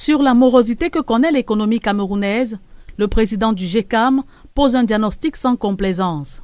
Sur la morosité que connaît l'économie camerounaise, le président du GECAM pose un diagnostic sans complaisance.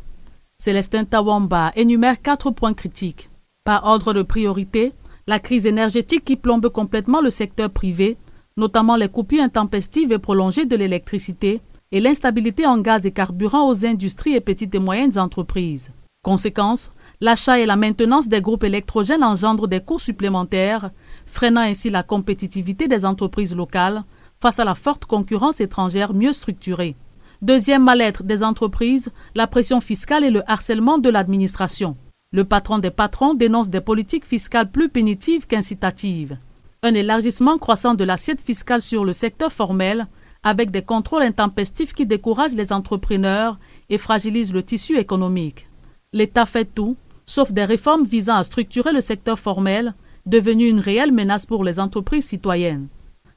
Célestin Tawamba énumère 4 points critiques. Par ordre de priorité, la crise énergétique qui plombe complètement le secteur privé, notamment les coupures intempestives et prolongées de l'électricité et l'instabilité en gaz et carburant aux industries et petites et moyennes entreprises. Conséquence, l'achat et la maintenance des groupes électrogènes engendrent des coûts supplémentaires, freinant ainsi la compétitivité des entreprises locales face à la forte concurrence étrangère mieux structurée. Deuxième mal-être des entreprises, la pression fiscale et le harcèlement de l'administration. Le patron des patrons dénonce des politiques fiscales plus punitives qu'incitatives. Un élargissement croissant de l'assiette fiscale sur le secteur formel, avec des contrôles intempestifs qui découragent les entrepreneurs et fragilisent le tissu économique. L'État fait tout, sauf des réformes visant à structurer le secteur formel, devenu une réelle menace pour les entreprises citoyennes.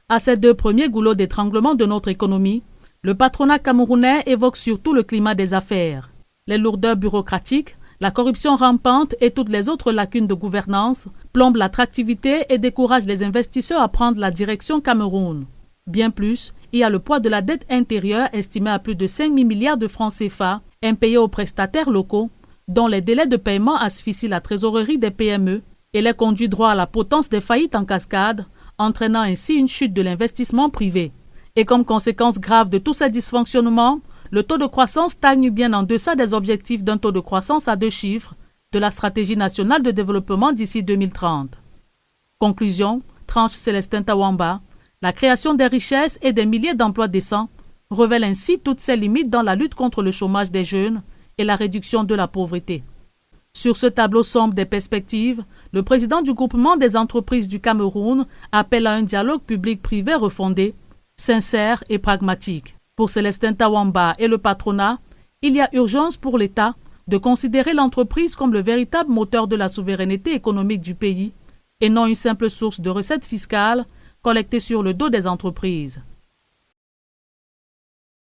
À ces 2 premiers goulots d'étranglement de notre économie, le patronat camerounais évoque surtout le climat des affaires. Les lourdeurs bureaucratiques, la corruption rampante et toutes les autres lacunes de gouvernance plombent l'attractivité et découragent les investisseurs à prendre la direction Cameroun. Bien plus, il y a le poids de la dette intérieure estimée à plus de 5 000 milliards de francs CFA impayés aux prestataires locaux, dont les délais de paiement asphyxient la trésorerie des PME et les conduit droit à la potence des faillites en cascade, entraînant ainsi une chute de l'investissement privé. Et comme conséquence grave de tous ces dysfonctionnements, le taux de croissance stagne bien en deçà des objectifs d'un taux de croissance à 2 chiffres de la stratégie nationale de développement d'ici 2030. Conclusion, tranche Célestin Tawamba, la création des richesses et des milliers d'emplois décents révèle ainsi toutes ses limites dans la lutte contre le chômage des jeunes et la réduction de la pauvreté. Sur ce tableau sombre des perspectives, le président du groupement des entreprises du Cameroun appelle à un dialogue public-privé refondé, sincère et pragmatique. Pour Célestin Tawamba et le patronat, il y a urgence pour l'État de considérer l'entreprise comme le véritable moteur de la souveraineté économique du pays et non une simple source de recettes fiscales collectées sur le dos des entreprises.